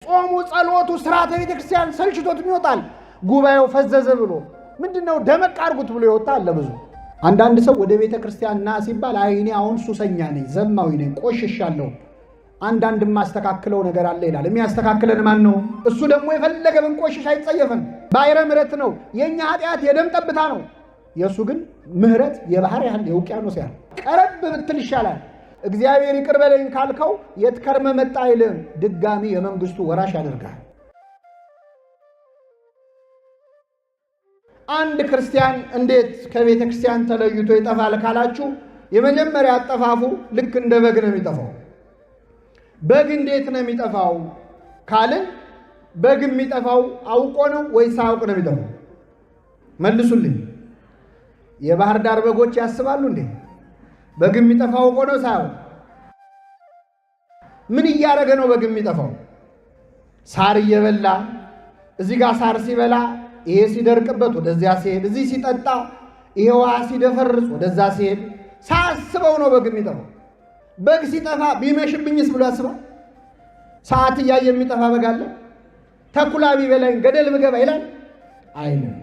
ጾሙ ጸሎቱ ሥርዓተ ቤተ ክርስቲያን ሰልችቶት ይወጣል። ጉባኤው ፈዘዘ ብሎ ምንድነው ደመቅ አርጉት ብሎ ይወጣል ለብዙ። አንዳንድ ሰው ወደ ቤተ ክርስቲያን ና ሲባል አይ እኔ አሁን ሱሰኛ ነኝ፣ ዘማዊ ነኝ፣ ቆሽሻለሁ፣ አንዳንድ ማስተካከለው ነገር አለ ይላል። የሚያስተካክለን ማን ነው? እሱ ደግሞ የፈለገ ብንቆሽሽ አይጸየፈን። ባይረ ምሕረት ነው። የኛ ኃጢአት የደም ጠብታ ነው። የሱ ግን ምሕረት የባህር ያህል የውቅያኖስ ያህል ቀረብ ብትል ይሻላል። እግዚአብሔር ይቅር በለኝ ካልከው የትከርመ መጣ አይልም፣ ድጋሚ የመንግስቱ ወራሽ ያደርጋል። አንድ ክርስቲያን እንዴት ከቤተ ክርስቲያን ተለይቶ ይጠፋል ካላችሁ የመጀመሪያ አጠፋፉ ልክ እንደ በግ ነው የሚጠፋው። በግ እንዴት ነው የሚጠፋው ካልን በግ የሚጠፋው አውቆ ነው ወይስ ሳያውቅ ነው የሚጠፋው? መልሱልኝ። የባህር ዳር በጎች ያስባሉ እንዴ? በግ የሚጠፋው አውቆ ነው ሳያውቅ? ምን እያደረገ ነው በግ የሚጠፋው? ሳር እየበላ እዚህ ጋር ሳር ሲበላ ይሄ ሲደርቅበት ወደዚያ ሲሄድ፣ እዚህ ሲጠጣ ይሄ ውሃ ሲደፈርስ ወደዛ ሲሄድ ሳስበው ነው በግ የሚጠፋው። በግ ሲጠፋ ቢመሽብኝስ ብሎ ያስባል? ሰዓት እያየ የሚጠፋ በግ አለ? ተኩላ ቢበላኝ ገደል ብገባ ይላል አይልም።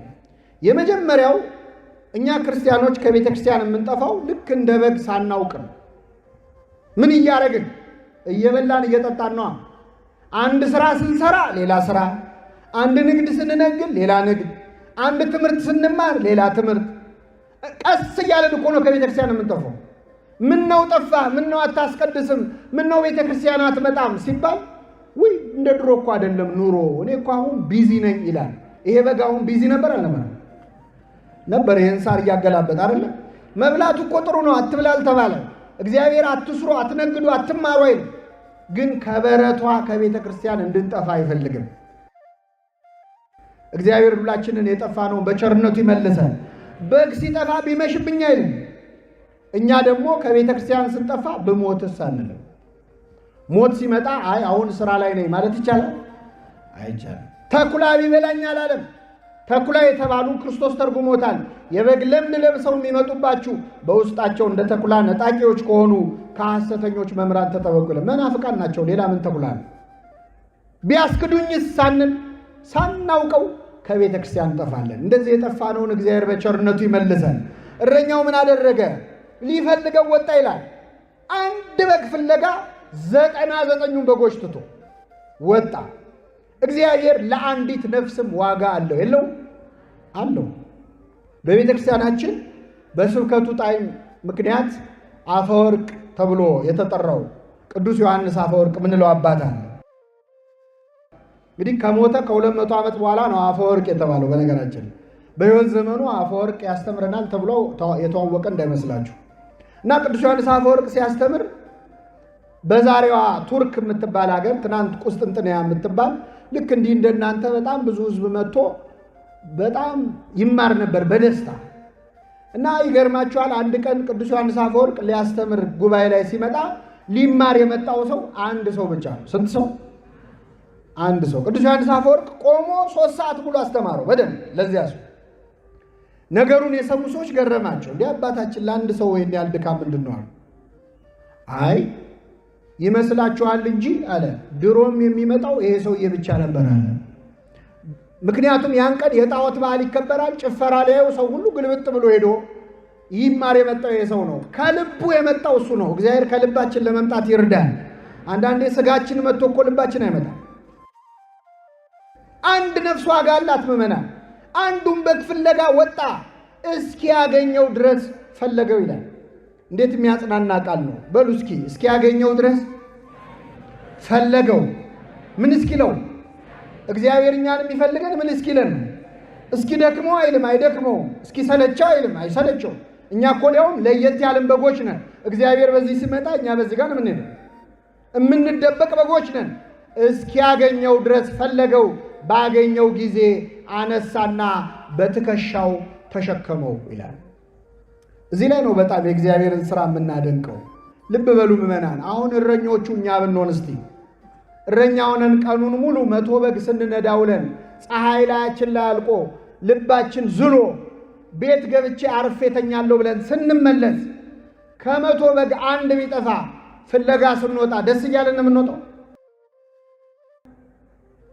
የመጀመሪያው እኛ ክርስቲያኖች ከቤተ ክርስቲያን የምንጠፋው ልክ እንደ በግ ሳናውቅ ነው። ምን እያደረግን? እየበላን እየጠጣን ነው። አንድ ስራ ስንሰራ ሌላ ስራ፣ አንድ ንግድ ስንነግድ ሌላ ንግድ፣ አንድ ትምህርት ስንማር ሌላ ትምህርት። ቀስ እያለን እኮ ነው ከቤተ ክርስቲያን የምንጠፋው። ምን ነው ጠፋ? ምን ነው አታስቀድስም? ምን ነው ቤተ ክርስቲያን አትመጣም ሲባል ውይ እንደ ድሮ እኮ አይደለም ኑሮ፣ እኔ እኮ አሁን ቢዚ ነኝ ይላል። ይሄ በግ አሁን ቢዚ ነበር አልነበረም? ነበር። ይሄን ሳር እያገላበጥ አይደለም? መብላቱ እኮ ጥሩ ነው፣ አትብላ አልተባለ። እግዚአብሔር አትስሩ፣ አትነግዱ፣ አትማሩ አይልም። ግን ከበረቷ ከቤተ ክርስቲያን እንድንጠፋ አይፈልግም። እግዚአብሔር ሁላችንን የጠፋነውን በቸርነቱ ይመልሰን። በግ ሲጠፋ ቢመሽብኝ አይልም። እኛ ደግሞ ከቤተ ክርስቲያን ስንጠፋ ብሞትስ አንልም። ሞት ሲመጣ አይ አሁን ስራ ላይ ነኝ ማለት ይቻላል? አይቻልም። ተኩላ ቢበላኝ አላለም። ተኩላ የተባሉ ክርስቶስ ተርጉሞታል። የበግ ለምድ ለብሰው የሚመጡባችሁ በውስጣቸው እንደ ተኩላ ነጣቂዎች ከሆኑ ከሐሰተኞች መምህራን ተጠበቁ። መናፍቃን ናቸው። ሌላ ምን ተኩላ ነው? ቢያስክዱኝስ ሳንል ሳናውቀው ከቤተ ክርስቲያን እንጠፋለን። እንደዚህ የጠፋነውን እግዚአብሔር በቸርነቱ ይመልሰን። እረኛው ምን አደረገ? ሊፈልገው ወጣ ይላል። አንድ በግ ፍለጋ 99ኙን በጎች ትቶ ወጣ። እግዚአብሔር ለአንዲት ነፍስም ዋጋ አለው የለው? አለው። በቤተ ክርስቲያናችን በስብከቱ ጣዕም ምክንያት አፈወርቅ ተብሎ የተጠራው ቅዱስ ዮሐንስ አፈወርቅ ምንለው አባት አለ። እንግዲህ ከሞተ ከ200 ዓመት በኋላ ነው አፈወርቅ የተባለው። በነገራችን በሕይወት ዘመኑ አፈወርቅ ያስተምረናል ተብሎ የተዋወቀ እንዳይመስላችሁ። እና ቅዱስ ዮሐንስ አፈወርቅ ሲያስተምር በዛሬዋ ቱርክ የምትባል ሀገር፣ ትናንት ቁስጥንጥንያ የምትባል ልክ እንዲህ እንደናንተ በጣም ብዙ ሕዝብ መጥቶ በጣም ይማር ነበር በደስታ። እና ይገርማችኋል፣ አንድ ቀን ቅዱስ ዮሐንስ አፈወርቅ ሊያስተምር ጉባኤ ላይ ሲመጣ ሊማር የመጣው ሰው አንድ ሰው ብቻ ነው። ስንት ሰው? አንድ ሰው። ቅዱስ ዮሐንስ አፈወርቅ ቆሞ 3 ሰዓት ሙሉ አስተማረው በደንብ ለዚያ ሰው። ነገሩን የሰሙ ሰዎች ገረማቸው። እንዲህ አባታችን ለአንድ ሰው ይሄን ያህል ድካም ምንድን ነው አሉ። አይ ይመስላችኋል እንጂ አለ ድሮም የሚመጣው ይሄ ሰውዬ ብቻ ነበር አለ። ምክንያቱም ያን ቀን የጣዖት በዓል ይከበራል። ጭፈራ ሊያየው ሰው ሁሉ ግልብጥ ብሎ ሄዶ ይማር የመጣው ይሄ ሰው ነው። ከልቡ የመጣው እሱ ነው። እግዚአብሔር ከልባችን ለመምጣት ይርዳል። አንዳንዴ ስጋችን መጥቶ እኮ ልባችን አይመጣም። አንድ ነፍስ ዋጋ አላት ምዕመናን። አንዱን በግ ፍለጋ ወጣ፣ እስኪያገኘው ድረስ ፈለገው ይላል። እንዴት የሚያጽናና ቃል ነው! በሉ እስኪ እስኪያገኘው ድረስ ፈለገው። ምን እስኪለው? እግዚአብሔር እኛን የሚፈልገን ምን እስኪለን? እስኪ ደክመው አይልም፣ አይደክመው። እስኪ ሰለቸው አይልም፣ አይሰለቸው። እኛ እኮ ሊያውም ለየት ያለን በጎች ነን። እግዚአብሔር በዚህ ሲመጣ እኛ በዚህ ጋር ነው የምንሄደው። የምንደበቅ በጎች ነን። እስኪያገኘው ድረስ ፈለገው። ባገኘው ጊዜ አነሳና በትከሻው ተሸከመው ይላል። እዚህ ላይ ነው በጣም የእግዚአብሔርን ሥራ የምናደንቀው። ልብ በሉ ምዕመናን። አሁን እረኞቹ እኛ ብንሆን እስቲ እረኛ ሆነን ቀኑን ሙሉ 100 በግ ስንነዳ ውለን ፀሐይ ላያችን ላይ አልቆ ልባችን ዝሎ ቤት ገብቼ አርፌ ተኛለሁ ብለን ስንመለስ ከ100 በግ አንድ ቢጠፋ ፍለጋ ስንወጣ ደስ እያለን የምንወጣው?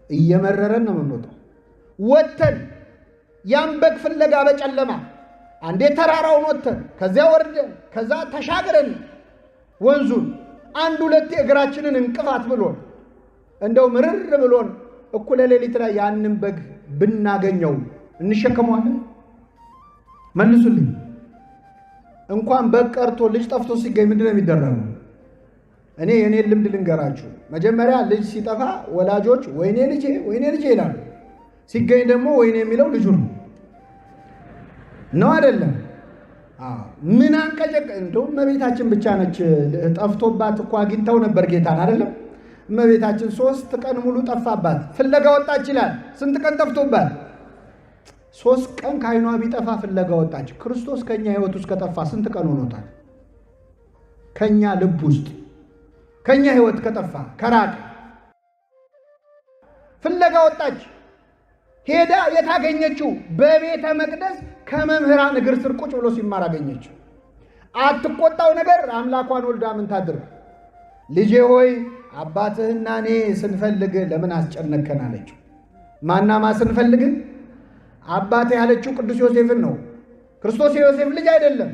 እየመረረን ነው የምንወጣው። ወተን ያን በግ ፍለጋ በጨለማ አንዴ ተራራውን ወተን ከዚያ ወርደን ከዛ ተሻግረን ወንዙን አንድ ሁለቴ እግራችንን እንቅፋት ብሎን እንደው ምርር ብሎን እኩለ ሌሊት ላይ ያንን በግ ብናገኘው እንሸከመዋለን? መልሱልኝ። እንኳን በግ ቀርቶ ልጅ ጠፍቶ ሲገኝ ምንድን ነው የሚደረገው? እኔ የኔን ልምድ ልንገራችሁ። መጀመሪያ ልጅ ሲጠፋ ወላጆች ወይኔ ልጄ ይላሉ። ሲገኝ ደግሞ ወይኔ የሚለው ልጁ ነው አይደለም? ምን አንቀጨቅ። እንደውም እመቤታችን ብቻ ነች ጠፍቶባት እኮ አግኝተው ነበር ጌታን አይደለም? እመቤታችን 3 ቀን ሙሉ ጠፋባት፣ ፍለጋ ወጣች ይላል። ስንት ቀን ጠፍቶባት? 3 ቀን ከዓይኗ ቢጠፋ ፍለጋ ወጣች። ክርስቶስ ከኛ ሕይወት ውስጥ ከጠፋ ስንት ቀን ሆኖታል? ከኛ ልብ ውስጥ ከኛ ሕይወት ከጠፋ ከራቀ ፍለጋ ወጣች። ሄዳ የታገኘችው በቤተ መቅደስ ከመምህራን እግር ስር ቁጭ ብሎ ሲማር አገኘችው። አትቆጣው ነገር አምላኳን ወልዳ ምን ታድርግ? ልጄ ሆይ አባትህና እኔ ስንፈልግ ለምን አስጨነከን አለችው። ማናማ ስንፈልግ? አባቴ ያለችው ቅዱስ ዮሴፍን ነው። ክርስቶስ የዮሴፍ ልጅ አይደለም።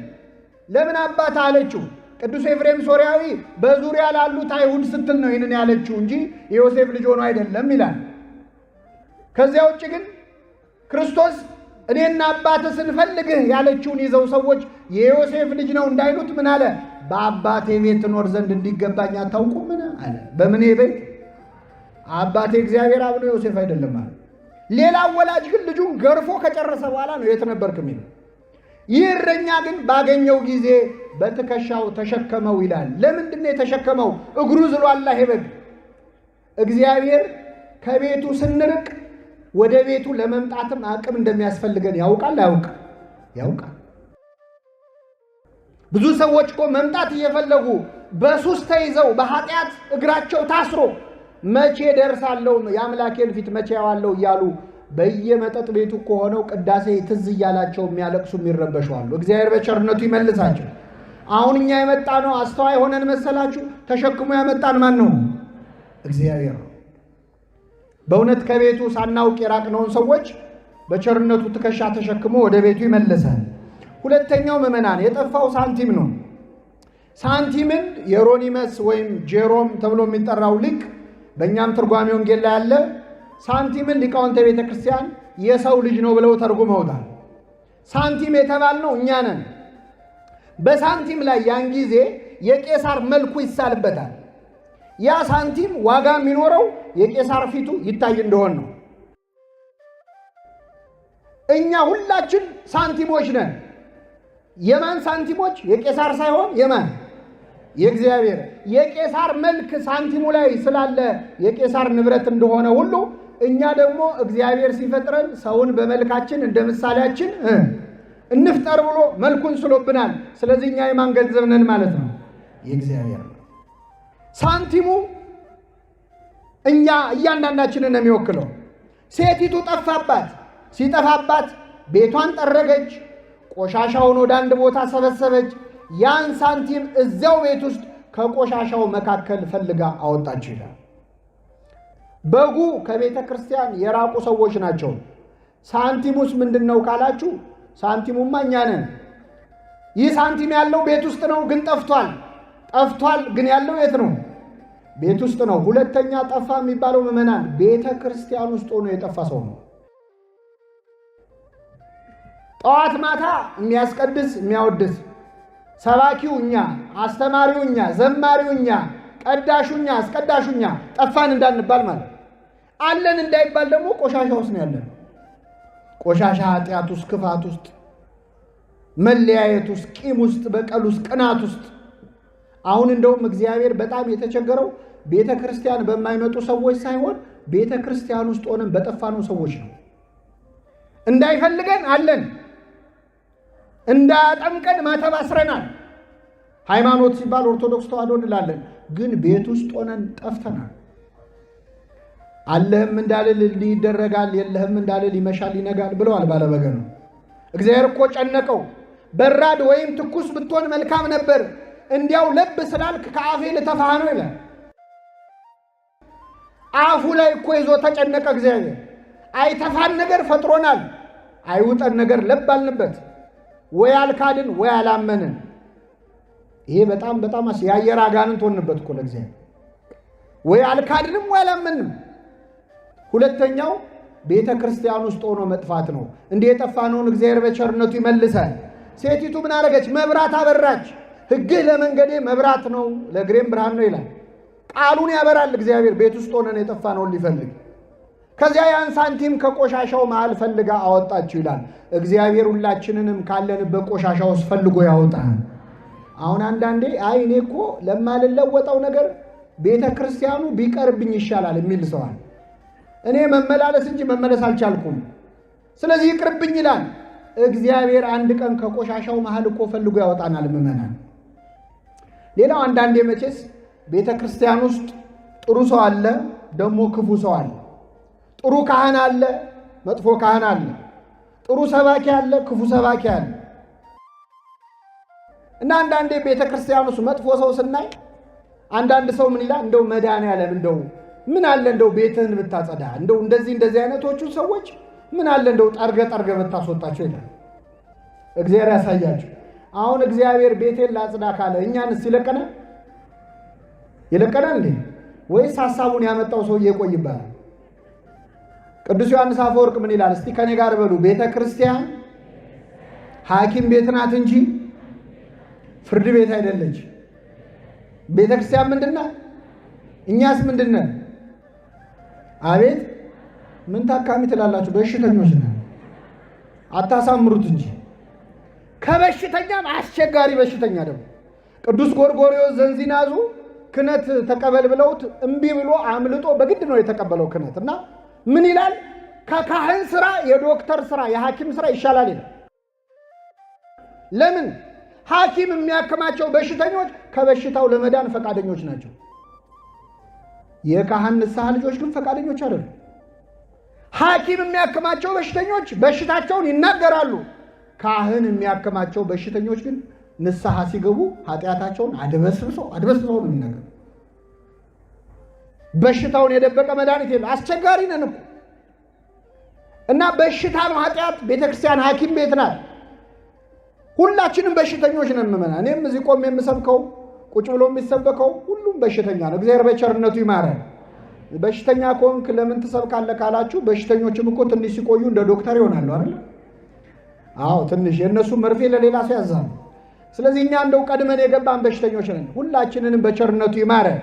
ለምን አባት አለችው? ቅዱስ ኤፍሬም ሶርያዊ በዙሪያ ላሉት አይሁድ ስትል ነው ይህንን ያለችው እንጂ የዮሴፍ ልጅ ሆኖ አይደለም ይላል። ከዚያ ውጭ ግን ክርስቶስ እኔና አባትህ ስንፈልግህ ያለችውን ይዘው ሰዎች የዮሴፍ ልጅ ነው እንዳይሉት ምን አለ? በአባቴ ቤት ትኖር ዘንድ እንዲገባኝ አታውቁምን አለ። በምን ቤት? አባቴ እግዚአብሔር አብ ነው፣ ዮሴፍ አይደለም አለ። ሌላ ወላጅ ግን ልጁን ገርፎ ከጨረሰ በኋላ ነው የት ነበርክ የሚለው። ይህ እረኛ ግን ባገኘው ጊዜ በትከሻው ተሸከመው ይላል። ለምንድን ነው የተሸከመው? እግሩ ዝሏላ ይሄ በግ። እግዚአብሔር ከቤቱ ስንርቅ ወደ ቤቱ ለመምጣትም አቅም እንደሚያስፈልገን ያውቃል። ያውቃል። ብዙ ሰዎች እኮ መምጣት እየፈለጉ በሱስ ተይዘው በኃጢአት እግራቸው ታስሮ መቼ ደርሳለሁ የአምላኬን ፊት መቼ ያዋለሁ እያሉ በየመጠጥ ቤቱ እኮ ሆነው ቅዳሴ ትዝ እያላቸው የሚያለቅሱ የሚረበሹ አሉ። እግዚአብሔር በቸርነቱ ይመልሳቸው። አሁን እኛ የመጣ ነው አስተዋይ ሆነን መሰላችሁ? ተሸክሞ ያመጣን ማን ነው? እግዚአብሔር ነው። በእውነት ከቤቱ ሳናውቅ የራቅነውን ሰዎች በቸርነቱ ትከሻ ተሸክሞ ወደ ቤቱ ይመልሳል። ሁለተኛው ምዕመናን የጠፋው ሳንቲም ነው። ሳንቲምን የሮኒመስ ወይም ጄሮም ተብሎ የሚጠራው ሊቅ በእኛም ትርጓሜ ወንጌል ላይ ያለ ሳንቲምን ሊቃውንተ ቤተ ክርስቲያን የሰው ልጅ ነው ብለው ተርጉመውታል። ሳንቲም የተባልነው እኛ ነን። በሳንቲም ላይ ያን ጊዜ የቄሳር መልኩ ይሳልበታል። ያ ሳንቲም ዋጋ የሚኖረው የቄሳር ፊቱ ይታይ እንደሆን ነው። እኛ ሁላችን ሳንቲሞች ነን። የማን ሳንቲሞች? የቄሳር ሳይሆን የማን? የእግዚአብሔር። የቄሳር መልክ ሳንቲሙ ላይ ስላለ የቄሳር ንብረት እንደሆነ ሁሉ እኛ ደግሞ እግዚአብሔር ሲፈጥረን ሰውን በመልካችን እንደ ምሳሌያችን እንፍጠር ብሎ መልኩን ስሎብናል። ስለዚህ እኛ የማን ገንዘብ ነን ማለት ነው? የእግዚአብሔር ነው። ሳንቲሙ እኛ እያንዳንዳችንን ነው የሚወክለው። ሴቲቱ ጠፋባት። ሲጠፋባት ቤቷን ጠረገች፣ ቆሻሻውን ወደ አንድ ቦታ ሰበሰበች። ያን ሳንቲም እዚያው ቤት ውስጥ ከቆሻሻው መካከል ፈልጋ አወጣችው ይላል። በጉ ከቤተ ክርስቲያን የራቁ ሰዎች ናቸው። ሳንቲሙስ ምንድን ነው ካላችሁ፣ ሳንቲሙማ እኛ ነን። ይህ ሳንቲም ያለው ቤት ውስጥ ነው፣ ግን ጠፍቷል። ግን ያለው የት ነው? ቤት ውስጥ ነው። ሁለተኛ ጠፋ የሚባለው ምዕመናን ቤተ ክርስቲያን ውስጥ ሆኖ የጠፋ ሰው ነው። ጠዋት ማታ የሚያስቀድስ የሚያወድስ ሰባኪው እኛ፣ አስተማሪው እኛ፣ ዘማሪው እኛ፣ ቀዳሹ እኛ፣ አስቀዳሹ እኛ ጠፋን እንዳንባል ማለት አለን እንዳይባል ደግሞ ቆሻሻ ውስጥ ነው ያለን። ቆሻሻ ኃጢአት ውስጥ፣ ክፋት ውስጥ፣ መለያየት ውስጥ፣ ቂም ውስጥ፣ በቀል ውስጥ፣ ቅናት ውስጥ። አሁን እንደውም እግዚአብሔር በጣም የተቸገረው ቤተ ክርስቲያን በማይመጡ ሰዎች ሳይሆን ቤተ ክርስቲያን ውስጥ ሆነን በጠፋኑ ሰዎች ነው። እንዳይፈልገን አለን፣ እንዳያጠምቀን ማተብ አስረናል። ሃይማኖት ሲባል ኦርቶዶክስ ተዋሕዶ እንላለን፣ ግን ቤት ውስጥ ሆነን ጠፍተናል። አለህም እንዳልል እንዲህ ይደረጋል፣ የለህም እንዳልል ይመሻል ይነጋል ብለዋል ባለበገኑ። እግዚአብሔር እኮ ጨነቀው። በራድ ወይም ትኩስ ብትሆን መልካም ነበር፣ እንዲያው ለብ ስላልክ ከአፌ ልተፋህ ነው ይላል። አፉ ላይ እኮ ይዞ ተጨነቀ እግዚአብሔር። አይተፋን ነገር ፈጥሮናል፣ አይውጠን ነገር ለባልንበት። ወይ አልካድን ወይ አላመንን። ይሄ በጣም በጣም የአየር አጋንንት ሆንበት እኮ ለእግዚአብሔር። ወይ አልካድንም ወይ አላመንም። ሁለተኛው ቤተ ክርስቲያን ውስጥ ሆኖ መጥፋት ነው። እንዲህ የጠፋነውን እግዚአብሔር በቸርነቱ ይመልሳል። ሴቲቱ ምን አደረገች? መብራት አበራች። ሕግህ ለመንገዴ መብራት ነው ለእግሬም ብርሃን ነው ይላል። ቃሉን ያበራል እግዚአብሔር። ቤት ውስጥ ሆነን የጠፋነውን ሊፈልግ ከዚያ ያን ሳንቲም ከቆሻሻው መሃል ፈልጋ አወጣችሁ ይላል እግዚአብሔር። ሁላችንንም ካለንበት ቆሻሻ ውስጥ ፈልጎ ያወጣል። አሁን አንዳንዴ አይ እኔ እኮ ለማልለወጠው ነገር ቤተ ክርስቲያኑ ቢቀርብኝ ይሻላል የሚል ሰዋል። እኔ መመላለስ እንጂ መመለስ አልቻልኩም፣ ስለዚህ ይቅርብኝ ይላል እግዚአብሔር። አንድ ቀን ከቆሻሻው መሃል እኮ ፈልጎ ያወጣናል ምእመናን። ሌላው አንዳንዴ መቼስ ቤተ ክርስቲያን ውስጥ ጥሩ ሰው አለ፣ ደግሞ ክፉ ሰው አለ። ጥሩ ካህን አለ፣ መጥፎ ካህን አለ። ጥሩ ሰባኪ አለ፣ ክፉ ሰባኪ አለ። እና አንዳንዴ ቤተ ክርስቲያን ውስጥ መጥፎ ሰው ስናይ አንዳንድ ሰው ምን ይላል? እንደው መድኃኔዓለም እንደው ምን አለ እንደው ቤትህን ብታጸዳ፣ እንደው እንደዚህ አይነቶቹ ሰዎች ምን አለ እንደው ጠርገ ብታስወጣቸው ይላል። እግዚአብሔር ያሳያቸው። አሁን እግዚአብሔር ቤቴን ላጽዳ ካለ እኛንስ ይለቀናል እንዴ? ወይስ ሐሳቡን ያመጣው ሰውዬ ይቆይባል? ቅዱስ ዮሐንስ አፈወርቅ ምን ይላል? እስቲ ከኔ ጋር በሉ። ቤተ ክርስቲያን ሐኪም ቤት ናት እንጂ ፍርድ ቤት አይደለች። ቤተ ክርስቲያን ምንድናት? እኛስ ምንድነን? አቤት ምን ታካሚ ትላላችሁ? በሽተኞች ነን። አታሳምሩት እንጂ ከበሽተኛም አስቸጋሪ በሽተኛ ደግሞ ቅዱስ ጎርጎርዮስ ዘንዚናዙ ክህነት ተቀበል ብለውት እምቢ ብሎ አምልጦ በግድ ነው የተቀበለው ክህነት። እና ምን ይላል? ከካህን ስራ የዶክተር ስራ የሐኪም ስራ ይሻላል ይላል። ለምን? ሐኪም የሚያክማቸው በሽተኞች ከበሽታው ለመዳን ፈቃደኞች ናቸው። የካህን ንስሐ ልጆች ግን ፈቃደኞች አይደሉም። ሐኪም የሚያክማቸው በሽተኞች በሽታቸውን ይናገራሉ። ካህን የሚያክማቸው በሽተኞች ግን ንስሐ ሲገቡ ኃጢአታቸውን አድበስብሰው ነው የሚናገሩ። በሽታውን የደበቀ መድኃኒት የለም። አስቸጋሪ ነን እኮ እና በሽታ ነው ኃጢአት። ቤተክርስቲያን ሐኪም ቤት ናት። ሁላችንም በሽተኞች ነን ምእመናን። እኔም እዚህ ቆም የምሰብከው ቁጭ ብሎ የሚሰበከው ሁሉም በሽተኛ ነው። እግዚአብሔር በቸርነቱ ይማረን። በሽተኛ ከሆንክ ለምን ትሰብካለህ ካላችሁ፣ በሽተኞችም እኮ ትንሽ ሲቆዩ እንደ ዶክተር ይሆናሉ አይደል? አዎ ትንሽ የእነሱ መርፌ ለሌላ ሰው ያዛሉ። ስለዚህ እኛ እንደው ቀድመን የገባን በሽተኞች ነን። ሁላችንንም በቸርነቱ ይማረን።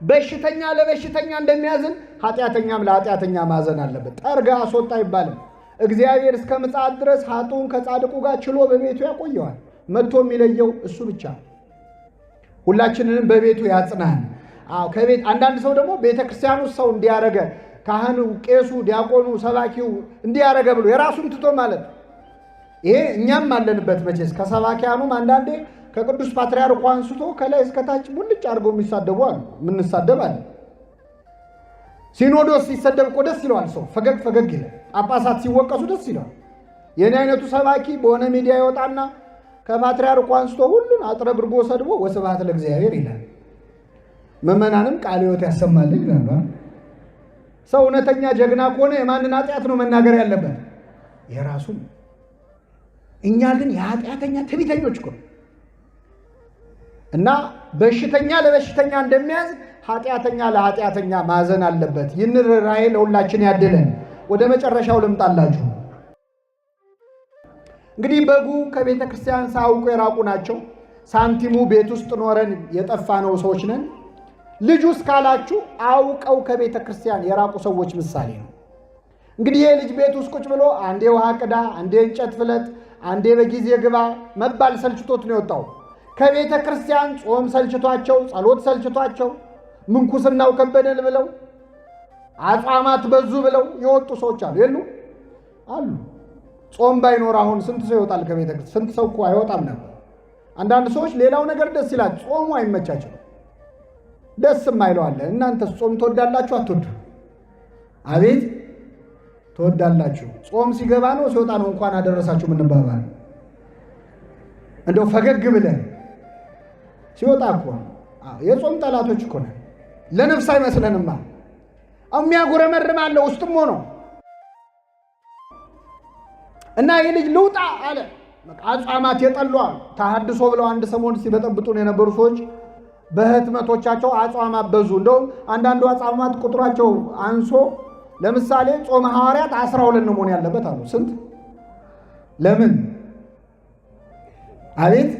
በሽተኛ ለበሽተኛ እንደሚያዝን ኃጢአተኛም ለኃጢአተኛ ማዘን አለበት። ጠርጋ አስወጣ አይባልም። እግዚአብሔር እስከ ምጽአት ድረስ ኃጥኡን ከጻድቁ ጋር ችሎ በቤቱ ያቆየዋል። መጥቶ የሚለየው እሱ ብቻ። ሁላችንንም በቤቱ ያጽናን። ከቤት አንዳንድ ሰው ደግሞ ቤተክርስቲያኑ ሰው እንዲያረገ ካህኑ፣ ቄሱ፣ ዲያቆኑ፣ ሰባኪው እንዲያረገ ብሎ የራሱን ትቶ ማለት ይሄ እኛም አለንበት። መቼስ ከሰባኪያኑም አንዳንዴ ከቅዱስ ፓትርያርኩ አንስቶ ከላይ እስከታች ሙልጭ አድርገው የሚሳደቡ አሉ። የምንሳደብ አለ። ሲኖዶስ ሲሰደብ እኮ ደስ ይለዋል። ሰው ፈገግ ይላል። ጳጳሳት ሲወቀሱ ደስ ይለዋል። የኔ አይነቱ ሰባኪ በሆነ ሚዲያ ይወጣና ከፓትርያርኩ አንስቶ ሁሉን አጥረግርጎ ሰድቦ ወስብሐት ለእግዚአብሔር ይላል። ምእመናንም ቃለ ሕይወት ያሰማልኝ ይላል። ሰው እውነተኛ ጀግና ከሆነ የማንን ኃጢአት ነው መናገር ያለበት? የራሱን። እኛ ግን የኃጢአተኛ ትዕቢተኞች እኮ እና በሽተኛ ለበሽተኛ እንደሚያዝ ኃጢአተኛ ለኃጢአተኛ ማዘን አለበት። ይህን ርኅራኄ ለሁላችን ያድለን። ወደ መጨረሻው ልምጣላችሁ። እንግዲህ በጉ ከቤተ ክርስቲያን ሳያውቁ የራቁ ናቸው። ሳንቲሙ ቤት ውስጥ ኖረን የጠፋነው ሰዎች ነን። ልጁ እስካላችሁ አውቀው ከቤተ ክርስቲያን የራቁ ሰዎች ምሳሌ ነው። እንግዲህ ይሄ ልጅ ቤት ውስጥ ቁጭ ብሎ አንዴ ውሃ ቅዳ፣ አንዴ እንጨት ፍለጥ፣ አንዴ በጊዜ ግባ መባል ሰልችቶት ነው የወጣው። ከቤተ ክርስቲያን ጾም ሰልችቷቸው፣ ጸሎት ሰልችቷቸው፣ ምንኩስናው ከበደን ብለው፣ አጽዋማት በዙ ብለው የወጡ ሰዎች አሉ። የሉ አሉ። ጾም ባይኖር አሁን ስንት ሰው ይወጣል ከቤተ ክርስቲያን? ስንት ሰው እኮ አይወጣም ነበር። አንዳንድ ሰዎች ሌላው ነገር ደስ ይላል፣ ጾሙ አይመቻቸው። ደስ የማይለዋለ። እናንተስ ጾም ትወዳላችሁ አትወዱ? አቤት ትወዳላችሁ። ጾም ሲገባ ነው ሲወጣ ነው እንኳን አደረሳችሁ ምንባባል? እንደው ፈገግ ብለን ሲወጣ እኮ የጾም ጠላቶች እኮ ነን። ለነፍስ አይመስለንማ። የሚያጉረመርም አለ ውስጥም ሆኖ እና ይህ ልጅ ልውጣ አለ። አጽዋማት የጠሏል ተሐድሶ ብለው አንድ ሰሞን ሲበጠብጡን የነበሩ ሰዎች በህትመቶቻቸው አጽዋማት በዙ። እንደውም አንዳንዱ አጽዋማት ቁጥራቸው አንሶ ለምሳሌ ጾመ ሐዋርያት 12 ነው መሆን ያለበት አሉ። ስንት? ለምን? አቤት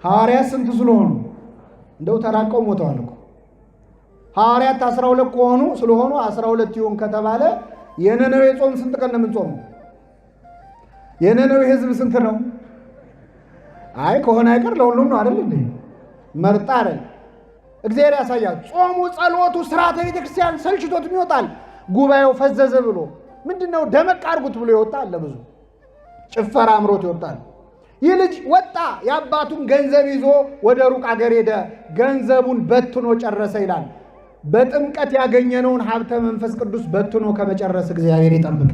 ሐዋርያት ስንት ስለሆኑ እንደው ተራቀው ሞተዋል እኮ። ሐዋርያት 12 ከሆኑ ስለሆኑ 12 ይሁን ከተባለ የነነዌ ጾም ስንት ቀን ነው የምንጾመው? የነነዌ ህዝብ ስንት ነው? አይ ከሆነ አይቀር ለሁሉም ነው አይደል እንዴ? መርጣ አይደል? እግዚአብሔር ያሳያል። ጾሙ፣ ጸሎቱ፣ ሥርዓተ ቤተክርስቲያን ሰልችቶት ይወጣል። ጉባኤው ፈዘዘ ብሎ ምንድነው ደመቅ አድርጉት ብሎ ይወጣል። ለብዙ ጭፈራ አምሮት ይወጣል። ይህ ልጅ ወጣ። የአባቱን ገንዘብ ይዞ ወደ ሩቅ አገር ሄደ። ገንዘቡን በትኖ ጨረሰ ይላል። በጥምቀት ያገኘነውን ሀብተ መንፈስ ቅዱስ በትኖ ከመጨረስ እግዚአብሔር ይጠብቅ።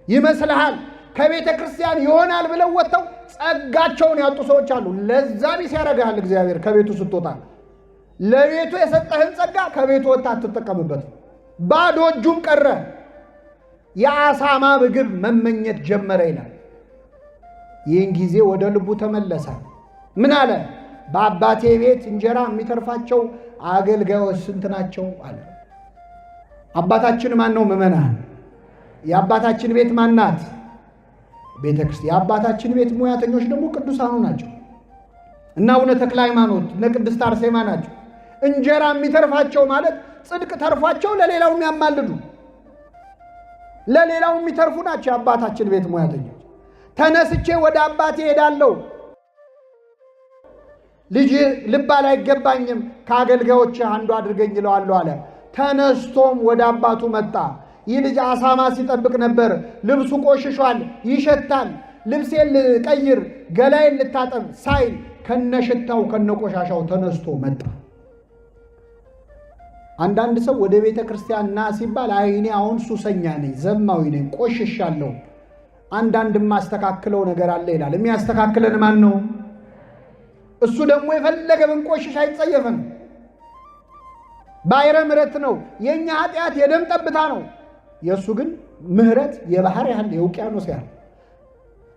ይመስልሃል ከቤተ ክርስቲያን ይሆናል ብለው ወጥተው ጸጋቸውን ያጡ ሰዎች አሉ። ለዛ ቢስ ያደርግሃል እግዚአብሔር ከቤቱ ስትወጣ። ለቤቱ የሰጠህን ጸጋ ከቤቱ ወጥታ አትጠቀምበት። ባዶ እጁን ቀረ። የአሳማ ምግብ መመኘት ጀመረ ይላል። ይህን ጊዜ ወደ ልቡ ተመለሰ። ምን አለ? በአባቴ ቤት እንጀራ የሚተርፋቸው አገልጋዮች ስንት ናቸው አለ። አባታችን ማን ነው? ምእመናን። የአባታችን ቤት ማናት? ቤተ ክርስቲያን። የአባታችን ቤት ሙያተኞች ደግሞ ቅዱሳኑ ናቸው እና አቡነ ተክለ ሃይማኖት እነ ቅድስት አርሴማ ናቸው። እንጀራ የሚተርፋቸው ማለት ጽድቅ ተርፏቸው ለሌላው የሚያማልዱ ለሌላው የሚተርፉ ናቸው የአባታችን ቤት ሙያተኞች። ተነስቼ ወደ አባቴ ሄዳለሁ፣ ልጅ ልባል አይገባኝም፣ ከአገልጋዮች አንዱ አድርገኝ ይለዋለሁ አለ። ተነስቶም ወደ አባቱ መጣ። ይህ ልጅ አሳማ ሲጠብቅ ነበር። ልብሱ ቆሽሿል፣ ይሸታል። ልብሴን ልቀይር፣ ገላዬን ልታጠብ ሳይል ከነሽታው ከነቆሻሻው ተነስቶ መጣ። አንዳንድ ሰው ወደ ቤተ ክርስቲያን ና ሲባል አይኔ አሁን ሱሰኛ ነኝ፣ ዘማዊ ነኝ፣ ቆሽሻለሁ፣ አንዳንድ ማስተካክለው ነገር አለ ይላል። የሚያስተካክለን ማን ነው? እሱ ደግሞ የፈለገ ብንቆሽሽ አይጸየፈን። ባሕረ ምሕረት ነው። የኛ ኃጢአት የደም ጠብታ ነው። የእሱ ግን ምሕረት የባህር ያህል የውቅያኖስ ያህል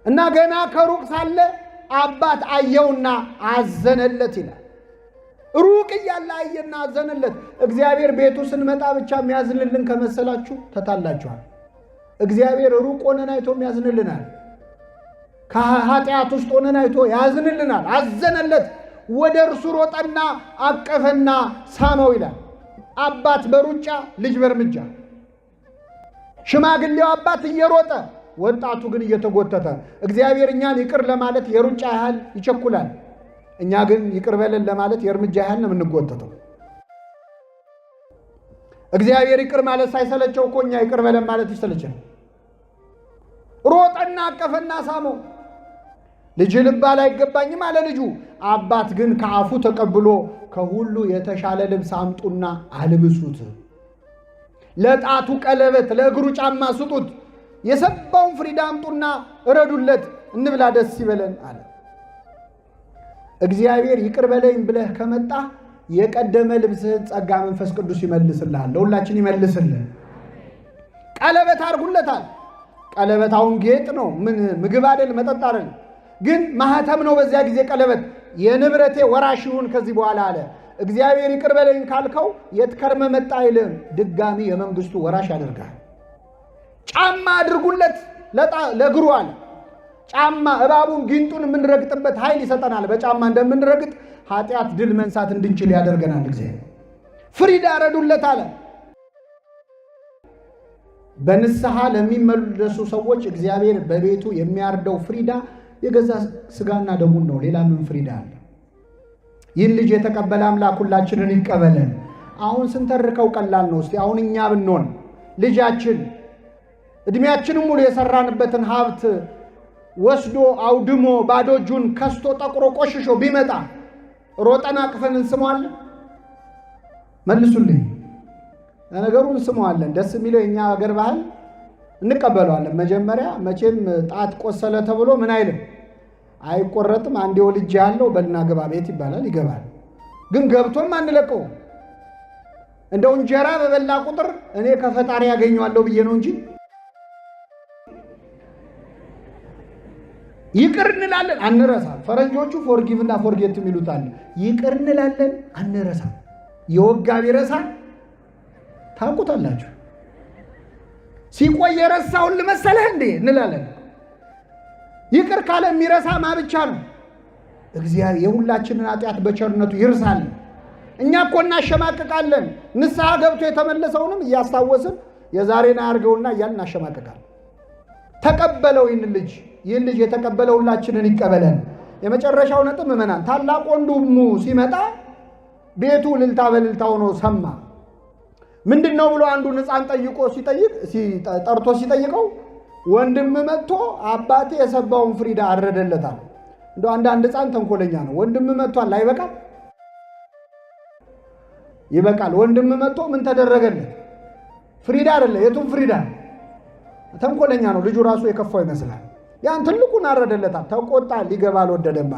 እና ገና ከሩቅ ሳለ አባት አየውና አዘነለት ይላል። ሩቅ እያለ አየና አዘነለት። እግዚአብሔር ቤቱ ስንመጣ ብቻ የሚያዝንልን ከመሰላችሁ ተታላችኋል። እግዚአብሔር ሩቅ ሆነን አይቶ የሚያዝንልናል። ከኃጢአት ውስጥ ሆነን አይቶ ያዝንልናል። አዘነለት። ወደ እርሱ ሮጠና አቀፈና ሳመው ይላል። አባት በሩጫ ልጅ በእርምጃ። ሽማግሌው አባት እየሮጠ ወጣቱ ግን እየተጎተተ። እግዚአብሔር እኛን ይቅር ለማለት የሩጫ ያህል ይቸኩላል። እኛ ግን ይቅር በለን ለማለት የእርምጃ ያህል ነው የምንጎተተው። እግዚአብሔር ይቅር ማለት ሳይሰለቸው እኮ እኛ ይቅር በለን ማለት ይሰለቻል። ሮጠና አቀፈና ሳመው። ልጅ ልባል አይገባኝም አለ ልጁ። አባት ግን ከአፉ ተቀብሎ ከሁሉ የተሻለ ልብስ አምጡና አልብሱት፣ ለጣቱ ቀለበት፣ ለእግሩ ጫማ ስጡት፣ የሰባውን ፍሪዳ አምጡና እረዱለት፣ እንብላ ደስ ይበለን አለ። እግዚአብሔር ይቅር በለኝ ብለህ ከመጣ የቀደመ ልብስህን ጸጋ መንፈስ ቅዱስ ይመልስልሃል። ለሁላችን ይመልስልን። ቀለበት አድርጉለታል። ቀለበታውን ጌጥ ነው፣ ምን ምግብ አይደል፣ መጠጥ አይደል፣ ግን ማህተም ነው። በዚያ ጊዜ ቀለበት የንብረቴ ወራሽ ይሁን ከዚህ በኋላ አለ። እግዚአብሔር ይቅር በለኝ ካልከው የትከርመ መጣ አይልም፣ ድጋሚ የመንግስቱ ወራሽ ያደርጋል። ጫማ አድርጉለት ለእግሩ አለ። ጫማ እባቡን ጊንጡን የምንረግጥበት ኃይል ይሰጠናል። በጫማ እንደምንረግጥ ኃጢአት ድል መንሳት እንድንችል ያደርገናል። እግዚአብሔር ፍሪዳ ረዱለት አለ። በንስሐ ለሚመለሱ ሰዎች እግዚአብሔር በቤቱ የሚያርደው ፍሪዳ የገዛ ስጋና ደሙን ነው። ሌላ ምን ፍሪዳ አለ? ይህን ልጅ የተቀበለ አምላክ ሁላችንን ይቀበለን። አሁን ስንተርከው ቀላል ነው። እስቲ አሁን እኛ ብንሆን ልጃችን እድሜያችንን ሙሉ የሰራንበትን ሀብት ወስዶ አውድሞ ባዶ እጁን ከስቶ ጠቁሮ ቆሽሾ ቢመጣ ሮጠን አቅፈን እንስመዋለን? መልሱልኝ። ለነገሩ እንስመዋለን። ደስ የሚለው የኛ ሀገር ባህል እንቀበለዋለን። መጀመሪያ መቼም ጣት ቆሰለ ተብሎ ምን አይልም፣ አይቆረጥም። አንዴ ወልጅ ያለው በልና ግባ ቤት ይባላል። ይገባል። ግን ገብቶም አንለቀው። እንደው እንጀራ በበላ ቁጥር እኔ ከፈጣሪ ያገኘዋለሁ ብዬ ነው እንጂ ይቅር እንላለን አንረሳ። ፈረንጆቹ ፎርጊቭ እና ፎርጌት የሚሉታል። ይቅር እንላለን አንረሳ። የወጋ ቢረሳ ታውቁታላችሁ። ሲቆይ የረሳውን ልመሰለህ እንዴ እንላለን። ይቅር ካለ የሚረሳ ማብቻ ነው። እግዚአብሔር የሁላችንን ኃጢአት በቸርነቱ ይርሳል። እኛ እኮ እናሸማቅቃለን። ንስሐ ገብቶ የተመለሰውንም እያስታወስን የዛሬን አያርገውና እያልን እናሸማቅቃለን። ተቀበለው ይህን ልጅ የተቀበለው ሁላችንን ይቀበለን። የመጨረሻው ነጥብ ምዕመናን፣ ታላቅ ወንድሙ ሲመጣ ቤቱ እልልታ በእልልታ ሆኖ ሰማ። ምንድነው ብሎ አንዱን ሕፃን ጠርቶ ሲጠይቀው ወንድም መጥቶ አባቴ የሰባውን ፍሪዳ አረደለታል። እንደው አንዳንድ ሕፃን ተንኮለኛ ነው። ወንድም መጥቷል አይበቃም? ይበቃል። ወንድም መጥቶ ምን ተደረገለት? ፍሪዳ አይደለ? የቱም ፍሪዳ? ተንኮለኛ ነው። ልጁ ራሱ የከፋው ይመስላል። ያን ትልቁን አረደለታል። ተቆጣ። ሊገባ አልወደደም።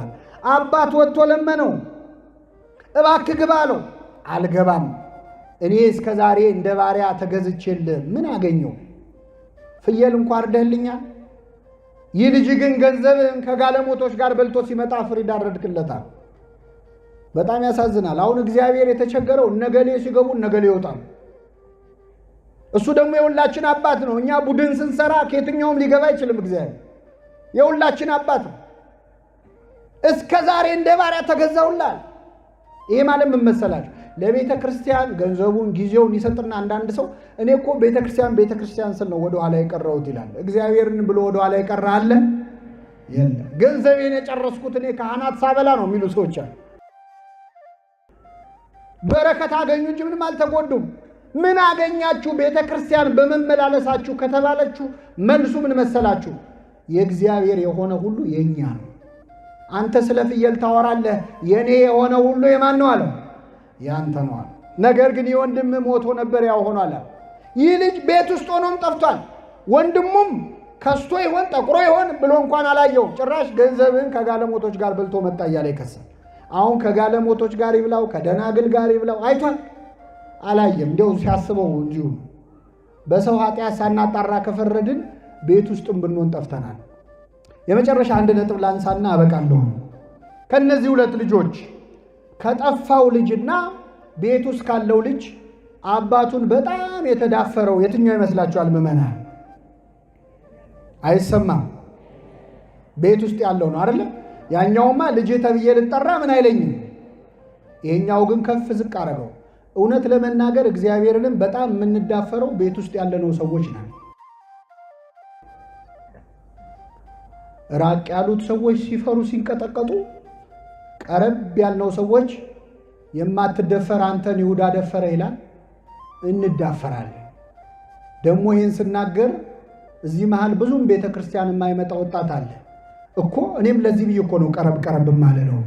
አባት ወጥቶ ለመነው፣ እባክህ ግባ አለው። አልገባም፣ እኔ እስከ ዛሬ እንደ ባሪያ ተገዝቼልህ ምን አገኘው? ፍየል እንኳ አርደህልኛል። ይህ ልጅ ግን ገንዘብህን ከጋለሞቶች ጋር በልቶ ሲመጣ ፍሪዳ አረድክለታል። በጣም ያሳዝናል። አሁን እግዚአብሔር የተቸገረው እነገሌ ሲገቡ እነገሌ ይወጣሉ። እሱ ደግሞ የሁላችን አባት ነው። እኛ ቡድን ስንሰራ ከየትኛውም ሊገባ አይችልም። እግዚአብሔር የሁላችን አባት ነው። እስከ ዛሬ እንደ ባሪያ ተገዛውላል። ይሄ ማለት ምን መሰላችሁ? ለቤተ ክርስቲያን ገንዘቡን ጊዜውን ይሰጥና አንዳንድ ሰው እኔ እኮ ቤተ ክርስቲያን ስል ነው ወደ ኋላ የቀረሁት ይላል። እግዚአብሔርን ብሎ ወደ ኋላ የቀረ አለ? የለም። ገንዘቤን የጨረስኩት እኔ ካህናት ሳበላ ነው የሚሉ ሰዎች አሉ። በረከት አገኙ እንጂ ምንም አልተጎዱም። ምን አገኛችሁ ቤተ ክርስቲያን በመመላለሳችሁ ከተባለችሁ መልሱ ምን መሰላችሁ? የእግዚአብሔር የሆነ ሁሉ የኛ ነው። አንተ ስለ ፍየል ታወራለህ፣ የኔ የሆነ ሁሉ የማን ነው አለው? ያንተ ነው አለ። ነገር ግን የወንድም ሞቶ ነበር ያው ሆኗል። ይህ ልጅ ቤት ውስጥ ሆኖም ጠፍቷል። ወንድሙም ከስቶ ይሆን ጠቁሮ ይሆን ብሎ እንኳን አላየው። ጭራሽ ገንዘብን ከጋለሞቶች ጋር በልቶ መጣ እያለ ይከሳል። አሁን ከጋለሞቶች ጋር ይብላው ከደናግል ጋር ይብላው አይቷል? አላየም። እንዲያው ሲያስበው እንዲሁ በሰው ኃጢአት ሳናጣራ ከፈረድን ቤት ውስጥም ብንሆን ጠፍተናል። የመጨረሻ አንድ ነጥብ ላንሳና አበቃለሁ። ከነዚህ ሁለት ልጆች ከጠፋው ልጅና ቤት ውስጥ ካለው ልጅ አባቱን በጣም የተዳፈረው የትኛው ይመስላችኋል ምዕመናን? አይሰማም? ቤት ውስጥ ያለው ነው አይደለም? ያኛውማ ልጅ ተብዬ ልጠራ ምን አይለኝም። ይሄኛው ግን ከፍ ዝቅ አረገው። እውነት ለመናገር እግዚአብሔርንም በጣም የምንዳፈረው ቤት ውስጥ ያለነው ሰዎች ነን። ራቅ ያሉት ሰዎች ሲፈሩ ሲንቀጠቀጡ፣ ቀረብ ያልነው ሰዎች የማትደፈር አንተን ይሁዳ ደፈረ ይላል። እንዳፈራለን። ደግሞ ይህን ስናገር እዚህ መሃል ብዙም ቤተ ክርስቲያን የማይመጣ ወጣት አለ እኮ። እኔም ለዚህ ብዬ እኮ ነው ቀረብ ማለት ነው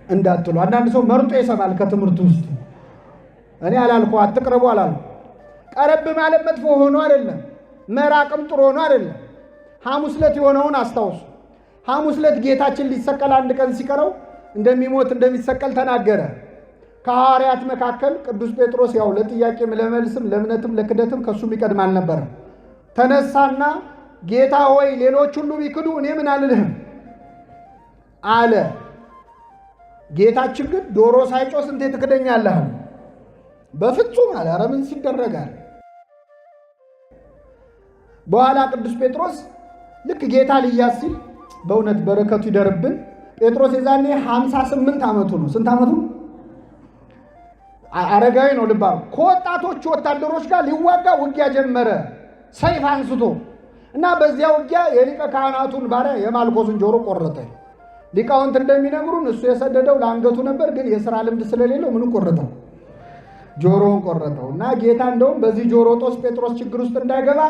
እንዳትሉ። አንዳንድ ሰው መርጦ ይሰማል ከትምህርቱ ውስጥ። እኔ አላልኩ አትቅረቡ አላልኩ። ቀረብ ማለት መጥፎ ሆኖ አይደለም፣ መራቅም ጥሩ ሆኖ አይደለም። ሐሙስ ዕለት የሆነውን አስታውሱ። ሐሙስ ዕለት ጌታችን ሊሰቀል አንድ ቀን ሲቀረው እንደሚሞት እንደሚሰቀል ተናገረ። ከሐዋርያት መካከል ቅዱስ ጴጥሮስ ያው ለጥያቄም ለመልስም ለእምነትም ለክደትም ከሱ የሚቀድም አልነበረም። ተነሳና ጌታ ሆይ ሌሎች ሁሉ ቢክዱ እኔ ምን አልልህም አለ። ጌታችን ግን ዶሮ ሳይጮህ እንዴ ትክደኛለህ? በፍጹም አለ። ኧረ ምን ሲደረጋል? በኋላ ቅዱስ ጴጥሮስ ልክ ጌታ ሊያዝ ሲል በእውነት በረከቱ ይደርብን። ጴጥሮስ የዛኔ 58 ዓመቱ ነው። ስንት ዓመቱ? አረጋዊ ነው። ልባ ከወጣቶቹ ወታደሮች ጋር ሊዋጋ ውጊያ ጀመረ ሰይፍ አንስቶ እና በዚያ ውጊያ የሊቀ ካህናቱን ባሪያ የማልኮስን ጆሮ ቆረጠ። ሊቃውንት እንደሚነግሩን እሱ የሰደደው ለአንገቱ ነበር፣ ግን የሥራ ልምድ ስለሌለው ምን ቆረጠው? ጆሮውን ቆረጠው። እና ጌታ እንደውም በዚህ ጆሮ ጦስ ጴጥሮስ ችግር ውስጥ እንዳይገባ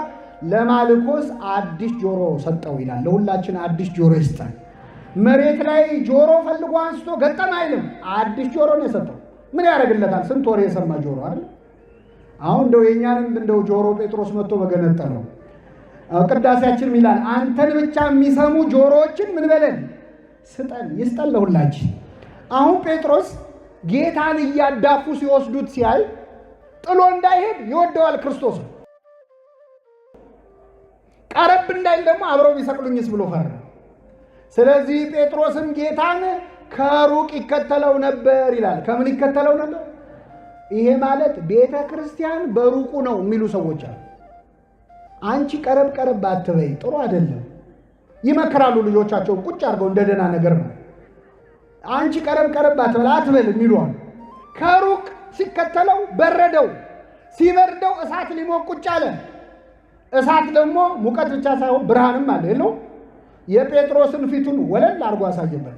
ለማልኮስ አዲስ ጆሮ ሰጠው ይላል። ለሁላችን አዲስ ጆሮ ይስጠን። መሬት ላይ ጆሮ ፈልጎ አንስቶ ገጠም አይልም። አዲስ ጆሮ ነው የሰጠው። ምን ያደርግለታል? ስንት ወሬ የሰማ ጆሮ አይደል? አሁን እንደው የኛንም እንደው ጆሮ ጴጥሮስ መጥቶ በገነጠለው። ቅዳሴያችን ይላል አንተን ብቻ የሚሰሙ ጆሮዎችን ምን በለን ስጠን፣ ይስጠን ለሁላችን። አሁን ጴጥሮስ ጌታን እያዳፉ ሲወስዱት ሲያይ ጥሎ እንዳይሄድ ይወደዋል ክርስቶስ። ቀረብ እንዳይል ደግሞ አብረው ቢሰቅሉኝስ ብሎ ፈራ። ስለዚህ ጴጥሮስም ጌታን ከሩቅ ይከተለው ነበር ይላል። ከምን ይከተለው ነበር? ይሄ ማለት ቤተ ክርስቲያን በሩቁ ነው የሚሉ ሰዎች አሉ። አንቺ ቀረብ ቀረብ አትበይ፣ ጥሩ አይደለም ይመክራሉ። ልጆቻቸውን ቁጭ አድርገው እንደደና ነገር ነው። አንቺ ቀረብ ቀረብ አትበል የሚሉ አሉ። ከሩቅ ሲከተለው በረደው። ሲበርደው እሳት ሊሞቅ ቁጭ አለ። እሳት ደግሞ ሙቀት ብቻ ሳይሆን ብርሃንም አለ የለው። የጴጥሮስን ፊቱን ወለል አድርጎ አሳየበት።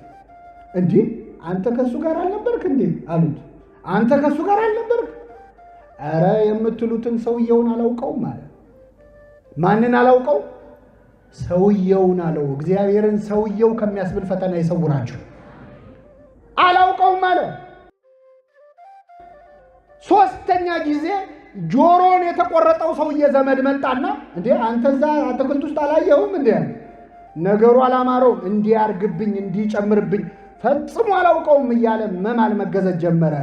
እንዴ አንተ ከሱ ጋር አልነበርክ እንዴ አሉት። አንተ ከሱ ጋር አልነበርክ? ኧረ የምትሉትን ሰውየውን አላውቀውም አለ። ማንን አላውቀው? ሰውየውን አለው። እግዚአብሔርን ሰውየው ከሚያስብል ፈተና ይሰውራችሁ። አላውቀውም አለ። ሶስተኛ ጊዜ ጆሮን የተቆረጠው ሰውዬ ዘመድ መጣና እንዴ አንተ እዛ አትክልት ውስጥ አላየሁም እንዴ? ነገሩ አላማረው። እንዲያርግብኝ እንዲጨምርብኝ ፈጽሞ አላውቀውም እያለ መማል መገዘት ጀመረ።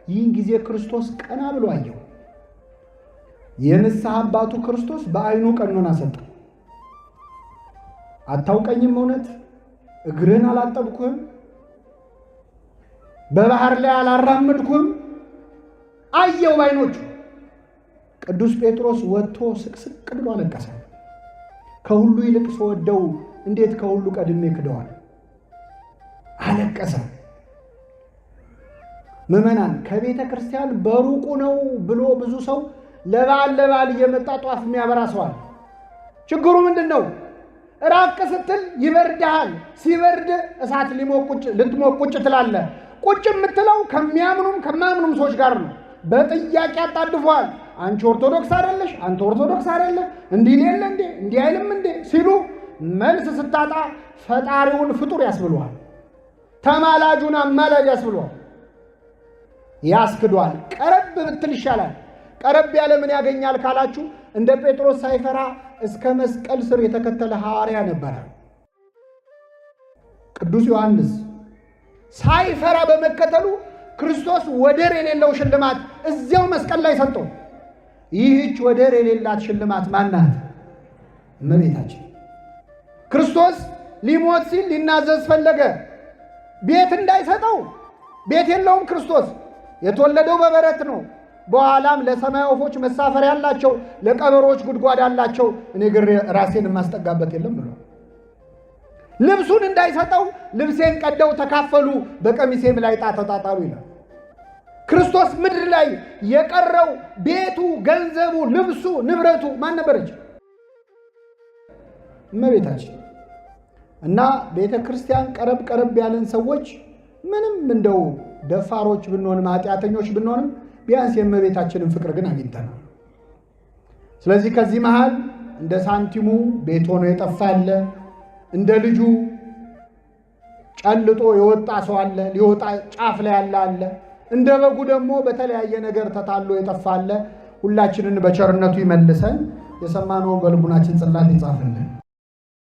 ይህን ጊዜ ክርስቶስ ቀና ብሎ አየው። የንስሐ አባቱ ክርስቶስ በዓይኑ ቀኖና ሰጠ። አታውቀኝም? እውነት እግርህን አላጠብኩህም? በባህር ላይ አላራመድኩህም? አየው ባይኖቹ። ቅዱስ ጴጥሮስ ወጥቶ ስቅስቅ ብሎ አለቀሰ። ከሁሉ ይልቅ ስወደው እንዴት ከሁሉ ቀድሜ ክደዋል? አለቀሰ። ምዕመናን ከቤተ ክርስቲያን በሩቁ ነው ብሎ ብዙ ሰው ለበዓል እየመጣ ጧፍ የሚያበራ ሰዋል። ችግሩ ምንድነው? ራቅ ስትል ይበርድሃል። ሲበርድ እሳት ልትሞቅ ቁጭ ትላለህ። ቁጭ የምትለው ከሚያምኑም ከማያምኑም ሰዎች ጋር ነው። በጥያቄ አጣድፈዋል። አንቺ ኦርቶዶክስ አይደለሽ፣ አንተ ኦርቶዶክስ አይደለህ፣ እንዲህ ሌለ እንዴ እንዲህ አይልም እንዴ ሲሉ መልስ ስታጣ ፈጣሪውን ፍጡር ያስብሏል። ተማላጁን አማላጅ ያስብሏል። ያስክዷል። ቀረብ ብትል ይሻላል። ቀረብ ያለ ምን ያገኛል ካላችሁ እንደ ጴጥሮስ ሳይፈራ እስከ መስቀል ስር የተከተለ ሐዋርያ ነበረ። ቅዱስ ዮሐንስ ሳይፈራ በመከተሉ ክርስቶስ ወደር የሌለው ሽልማት እዚያው መስቀል ላይ ሰጠው። ይህች ወደር የሌላት ሽልማት ማናት? እመቤታችን። ክርስቶስ ሊሞት ሲል ሊናዘዝ ፈለገ። ቤት እንዳይሰጠው፣ ቤት የለውም ክርስቶስ። የተወለደው በበረት ነው። በኋላም ለሰማይ ወፎች መሳፈሪያ ያላቸው፣ ለቀበሮች ጉድጓድ ያላቸው፣ እኔ ግን ራሴን የማስጠጋበት የለም ብሎ ልብሱን እንዳይሰጠው ልብሴን ቀደው ተካፈሉ፣ በቀሚሴም ላይ ዕጣ ተጣጣሉ ይላል። ክርስቶስ ምድር ላይ የቀረው ቤቱ፣ ገንዘቡ፣ ልብሱ፣ ንብረቱ ማን ነበረች? እመቤታችን። እና ቤተ ክርስቲያን ቀረብ ያለን ሰዎች ምንም እንደው ደፋሮች ብንሆንም ኃጢአተኞች ብንሆንም ቢያንስ የእመቤታችንን ፍቅር ግን አግኝተናል። ስለዚህ ከዚህ መሃል እንደ ሳንቲሙ ቤት ሆኖ የጠፋ አለ፣ እንደ ልጁ ጨልጦ የወጣ ሰው አለ፣ ሊወጣ ጫፍ ላይ ያለ አለ፣ እንደ በጉ ደግሞ በተለያየ ነገር ተታሎ የጠፋ አለ። ሁላችንን በቸርነቱ ይመልሰን፣ የሰማነውን በልቡናችን ጽላት ይጻፍልን።